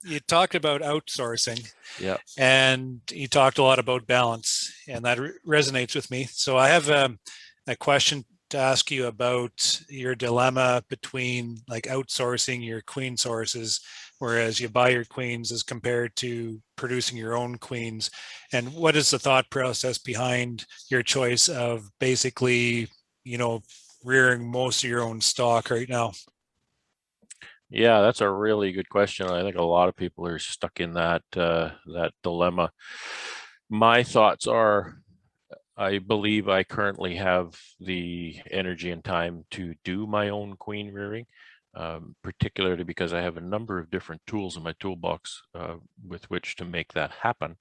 You talked about outsourcing. Yeah. And you talked a lot about balance, and that resonates with me. So I have a question to ask you about your dilemma between like outsourcing your queen sources, whereas you buy your queens, as compared to producing your own queens. And what is the thought process behind your choice of basically, you know, rearing most of your own stock right now? Yeah, that's a really good question. I think a lot of people are stuck in that that dilemma. My thoughts are, I believe I currently have the energy and time to do my own queen rearing, particularly because I have a number of different tools in my toolbox with which to make that happen.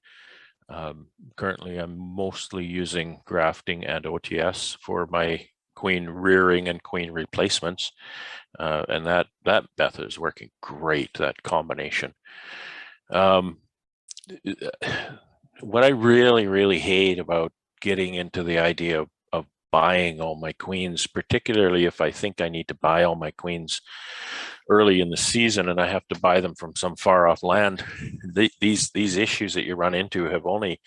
Currently, I'm mostly using grafting and OTS for my queen rearing and queen replacements. And that method is working great, that combination. What I really hate about getting into the idea of buying all my queens, particularly if I think I need to buy all my queens early in the season and I have to buy them from some far off land, these issues that you run into have only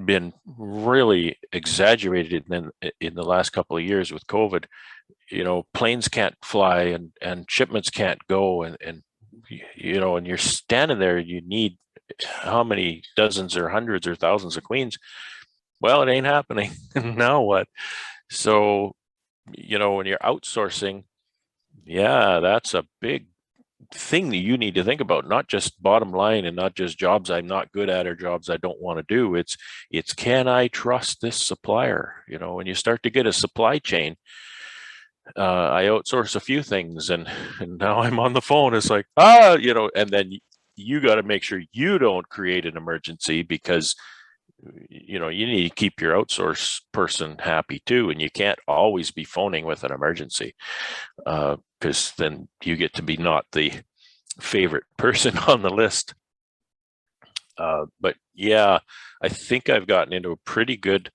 been really exaggerated in the last couple of years with COVID. You know, planes can't fly and shipments can't go, and you know, and you're standing there, you need how many dozens or hundreds or thousands of queens. Well, it ain't happening. Now what? So, you know, when you're outsourcing, yeah, that's a big thing that you need to think about, not just bottom line and not just jobs I'm not good at or jobs I don't want to do. It's can I trust this supplier? You know, when you start to get a supply chain, I outsource a few things and now I'm on the phone. It's like, you know, and then you got to make sure you don't create an emergency, because you know, you need to keep your outsource person happy too. And you can't always be phoning with an emergency, because then you get to be not the favorite person on the list. But yeah, I think I've gotten into a pretty good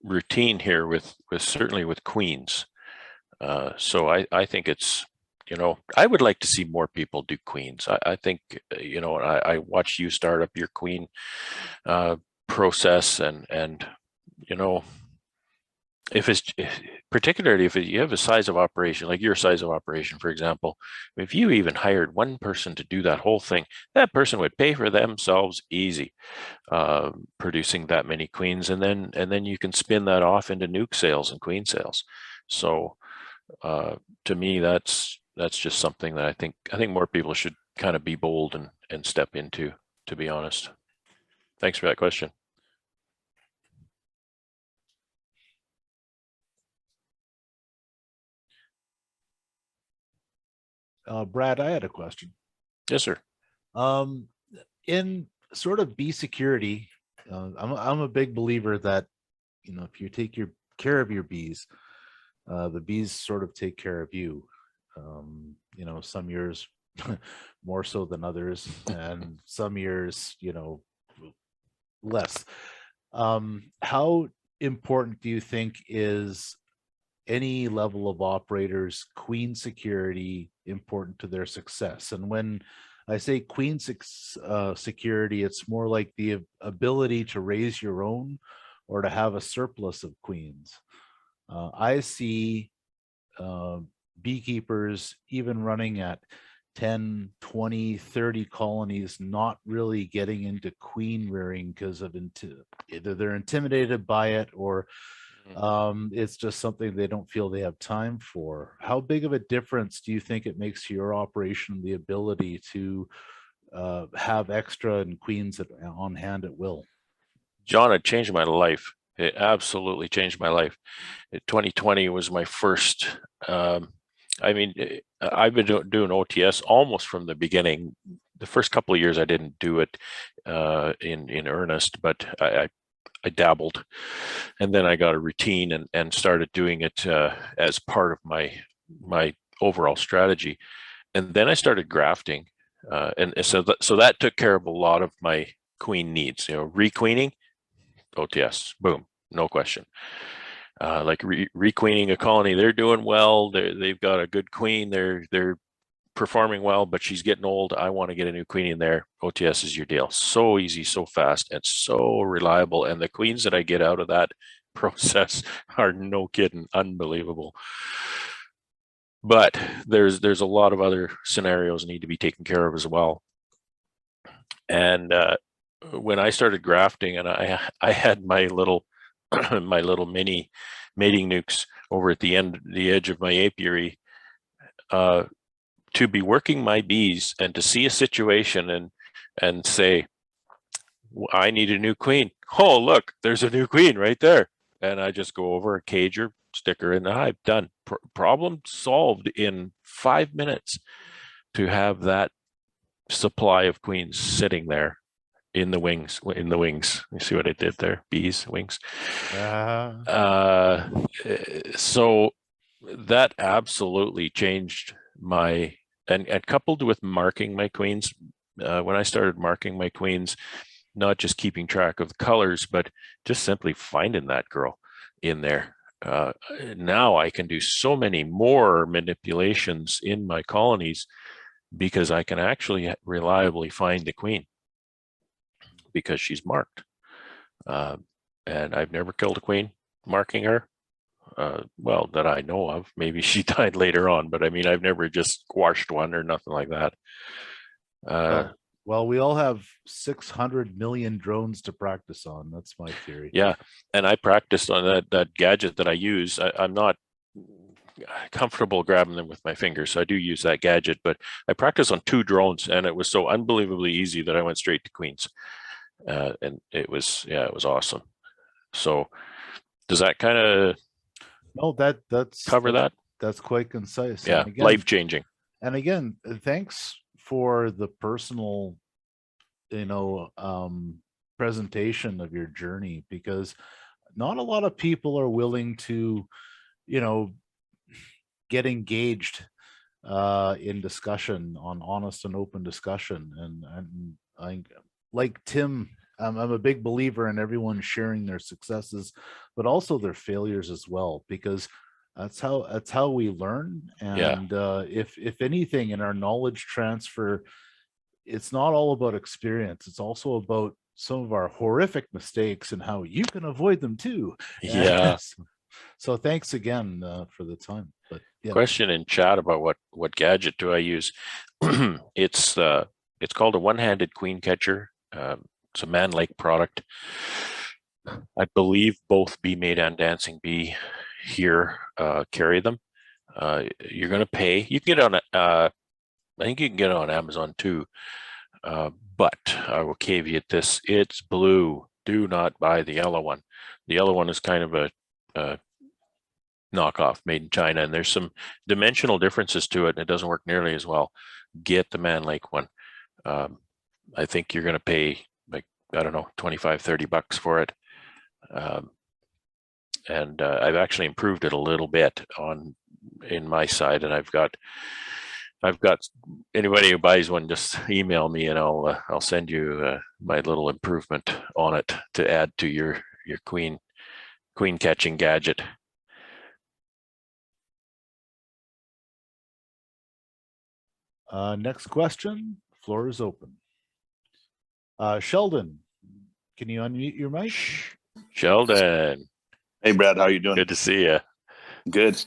routine here with certainly with queens. So I think it's, you know, I would like to see more people do queens. I think, you know, I watched you start up your queen process, and you know, particularly if you have a size of operation like your size of operation, for example, if you even hired one person to do that whole thing, that person would pay for themselves easy, producing that many queens, and then you can spin that off into nuke sales and queen sales. So to me, that's just something that I think more people should kind of be bold and step into, to be honest. Thanks for that question. Brad, I had a question. Yes, sir. In sort of bee security, I'm a big believer that, you know, if you take care of your bees, the bees sort of take care of you. You know, some years more so than others, and some years, you know, less. How important do you think is any level of operators queen security important to their success? And when I say queen security, it's more like the ability to raise your own or to have a surplus of queens. I see beekeepers even running at 10, 20, 30 colonies, not really getting into queen rearing because of either they're intimidated by it, or it's just something they don't feel they have time for. How big of a difference do you think it makes to your operation, the ability to have extra and queens on hand at will? John, it changed my life. It absolutely changed my life. 2020 was my first. I've been doing OTS almost from the beginning. The first couple of years I didn't do it in earnest, but I dabbled, and then I got a routine and started doing it as part of my overall strategy. And then I started grafting, and so that took care of a lot of my queen needs. Requeening, OTS, boom, no question. Like requeening a colony, they're doing well. They've got a good queen. They're performing well, but she's getting old. I want to get a new queen in there. OTS is your deal. So easy, so fast, and so reliable. And the queens that I get out of that process are, no kidding, unbelievable. But there's a lot of other scenarios need to be taken care of as well. And when I started grafting, and I had my little my little mini mating nukes over at the edge of my apiary, to be working my bees and to see a situation and say, I need a new queen. Oh, look, there's a new queen right there. And I just go over, a cage her, stick her in the hive, done. Problem solved in 5 minutes, to have that supply of queens sitting there in the wings. You see what I did there? Bees, wings. So that absolutely changed my, and coupled with marking my queens, when I started marking my queens, not just keeping track of the colors, but just simply finding that girl in there. Now I can do so many more manipulations in my colonies because I can actually reliably find the queen because she's marked. And I've never killed a queen marking her. Well, that I know of. Maybe she died later on, but I mean, I've never just squashed one or nothing like that. Well, we all have 600 million drones to practice on. That's my theory. Yeah, and I practiced on that gadget that I use. I'm not comfortable grabbing them with my fingers, so I do use that gadget, but I practiced on 2 drones, and it was so unbelievably easy that I went straight to queens. And it was awesome. So does that kind of that's cover that? That's quite concise. Yeah, life-changing. And again, thanks for the personal, presentation of your journey, because not a lot of people are willing to, get engaged in discussion, on honest and open discussion. And I, like Tim, I'm a big believer in everyone sharing their successes, but also their failures as well, because that's how we learn. And if anything, in our knowledge transfer, it's not all about experience. It's also about some of our horrific mistakes and how you can avoid them too. Yeah. So thanks again for the time. But yeah. Question in chat about what gadget do I use? It's called a one-handed queen catcher. It's a Man Lake product. I believe both Bee Made and Dancing Bee here carry them. You're going to pay. You can get on. I think you can get it on Amazon too. But I will caveat this: it's blue. Do not buy the yellow one. The yellow one is kind of a knockoff made in China, and there's some dimensional differences to it, and it doesn't work nearly as well. Get the Man Lake one. I think you're going to pay, like, I don't know, $25-30 for it. And I've actually improved it a little bit in my side, and I've got anybody who buys one, just email me and I'll send you my little improvement on it to add to your queen catching gadget. Next question. Floor is open. Sheldon, can you unmute your mic? Sheldon. Hey, Brad, how you doing? Good to see you. Good.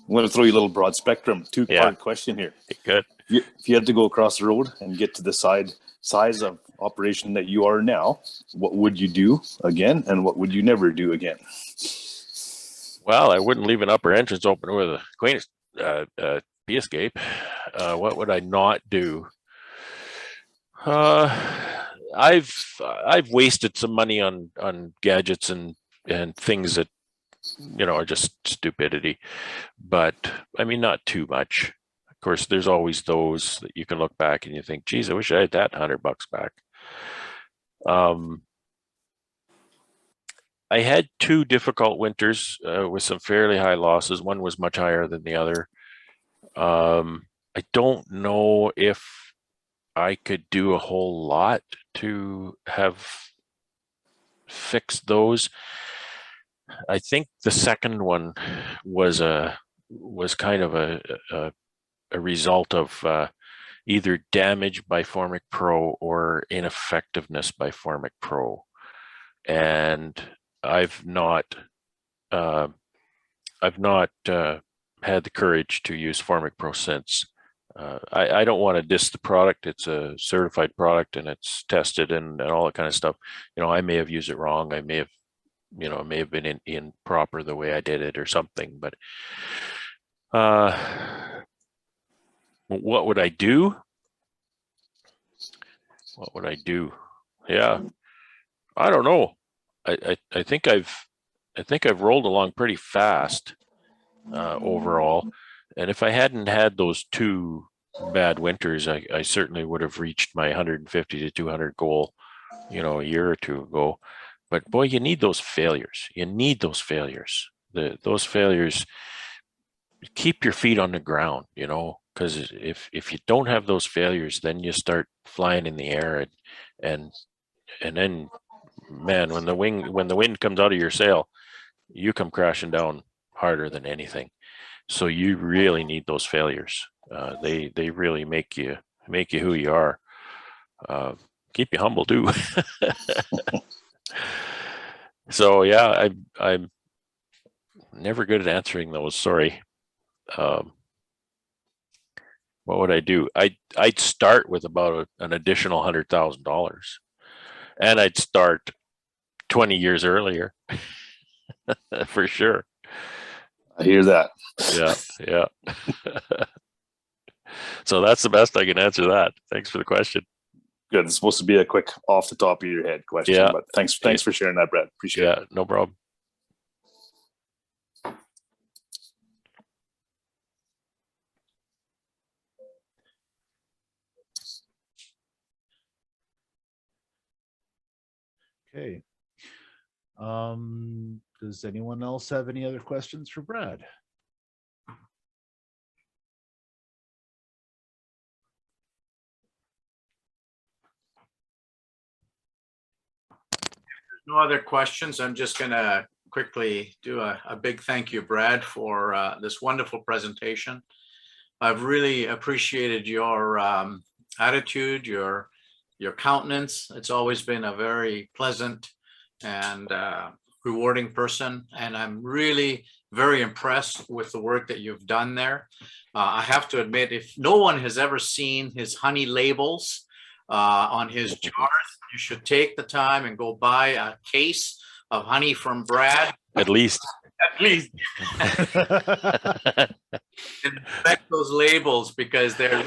I'm going to throw you a little broad spectrum, two-part question here. Good. If you had to go across the road and get to the size of operation that you are now, what would you do again, and what would you never do again? Well, I wouldn't leave an upper entrance open with a queen bee escape. What would I not do? I've wasted some money on gadgets and things that are just stupidity, but I mean, not too much. Of course, there's always those that you can look back and you think, geez, I wish I had that $100 back. I had 2 difficult winters with some fairly high losses. One was much higher than the other. I don't know if I could do a whole lot to have fixed those. I think the second one was kind of a result of either damage by Formic Pro or ineffectiveness by Formic Pro, and I've not had the courage to use Formic Pro since. I don't want to diss the product. It's a certified product and it's tested and all that kind of stuff. I may have used it wrong. I may have, it may have been improper the way I did it or something, but what would I do? What would I do? Yeah, I don't know. I think I've rolled along pretty fast overall, and if I hadn't had those 2 bad winters, I certainly would have reached my 150 to 200 goal, a year or 2 ago. But boy, you need those failures. You need those failures. Those failures keep your feet on the ground, because if you don't have those failures, then you start flying in the air and then, man, when the wind comes out of your sail, you come crashing down harder than anything. So you really need those failures. They really make you who you are. Keep you humble too. So yeah, I'm never good at answering those. Sorry. What would I do? I'd start with about an additional $100,000, and I'd start 20 years earlier for sure. I hear that. Yeah. So that's the best I can answer that. Thanks for the question. Good. It's supposed to be a quick off the top of your head question, Yeah. but thanks for sharing that, Brad. Appreciate it. Yeah, no problem. Okay. Does anyone else have any other questions for Brad? No other questions. I'm just going to quickly do a big thank you, Brad, for this wonderful presentation. I've really appreciated your attitude, your countenance. It's always been a very pleasant and rewarding person, and I'm really very impressed with the work that you've done there. I have to admit, if no one has ever seen his honey labels on his jars, you should take the time and go buy a case of honey from Brad. At least. Inspect those labels, because they're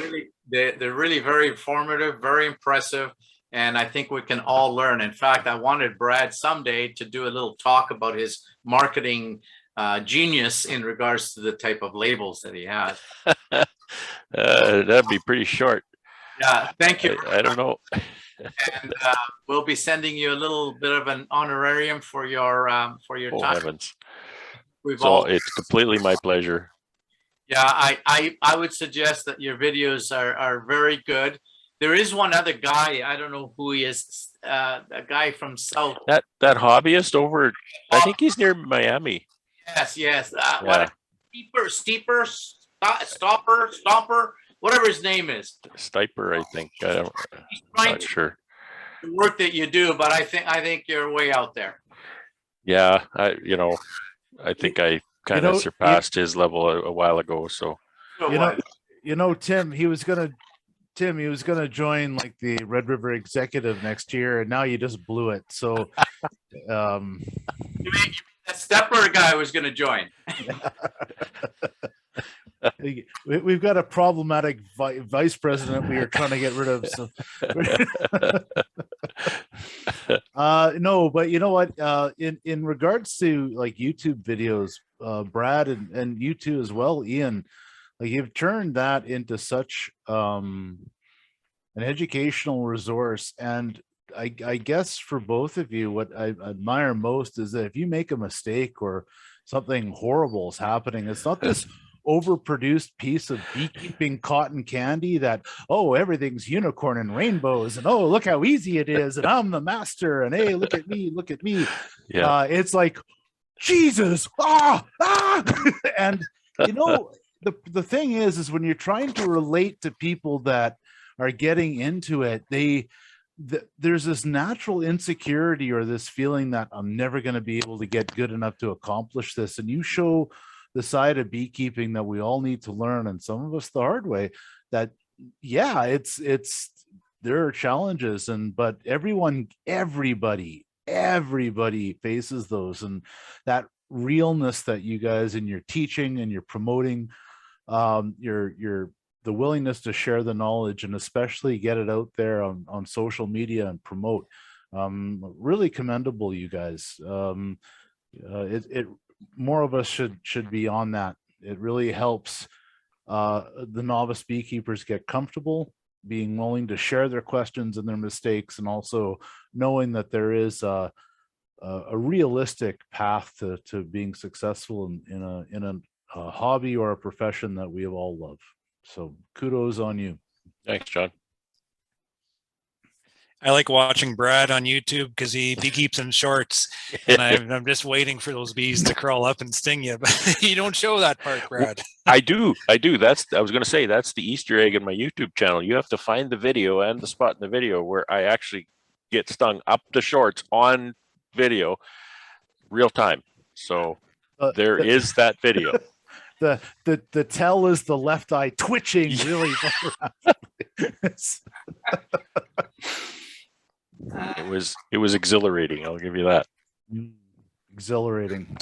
really very informative, very impressive, and I think we can all learn. In fact, I wanted Brad someday to do a little talk about his marketing genius in regards to the type of labels that he has. That'd be pretty short. Yeah, thank you. I don't know. And we'll be sending you a little bit of an honorarium for your time. Heavens. It's completely my pleasure. Yeah, I would suggest that your videos are very good. There is one other guy, I don't know who he is, a guy from South. That hobbyist over, I think he's near Miami. Yes. Yeah. What Stomper, whatever his name is. Stiper, I think. I'm not sure. The work that you do, but I think you're way out there. Yeah, I think I kind know, of surpassed his level a while ago. So Tim, he was gonna join like the Red River executive next year, and now you just blew it. So, You mean that stepper guy was going to join. we've got a problematic vice president we are trying to get rid of. So, no, but you know what? In regards to like YouTube videos, Brad and you too as well, Ian, like you've turned that into such an educational resource. And I guess for both of you, what I admire most is that if you make a mistake or something horrible is happening, it's not this overproduced piece of beekeeping cotton candy that, oh, everything's unicorn and rainbows, and oh, look how easy it is, and I'm the master, and hey, look at me. yeah, It's like, Jesus, and you know, the thing is when you're trying to relate to people that are getting into it, there's this natural insecurity or this feeling that I'm never going to be able to get good enough to accomplish this. And you show the side of beekeeping that we all need to learn, and some of us the hard way, that yeah, it's there are challenges, but everybody faces those, and that realness that you guys in your teaching and your promoting, the willingness to share the knowledge and especially get it out there on social media and promote, really commendable, you guys. More of us should be on that. It really helps the novice beekeepers get comfortable being willing to share their questions and their mistakes, and also knowing that there is a realistic path to being successful in a hobby or a profession that we all love. So kudos on you. thanks, John. I like watching Brad on YouTube because he keeps in shorts, and I'm just waiting for those bees to crawl up and sting you. But you don't show that part, Brad. I do. I was going to say that's the Easter egg in my YouTube channel. You have to find the video and the spot in the video where I actually get stung up the shorts on video, real time. So there is that video. The tell is the left eye twitching really It was exhilarating. I'll give you that. exhilarating.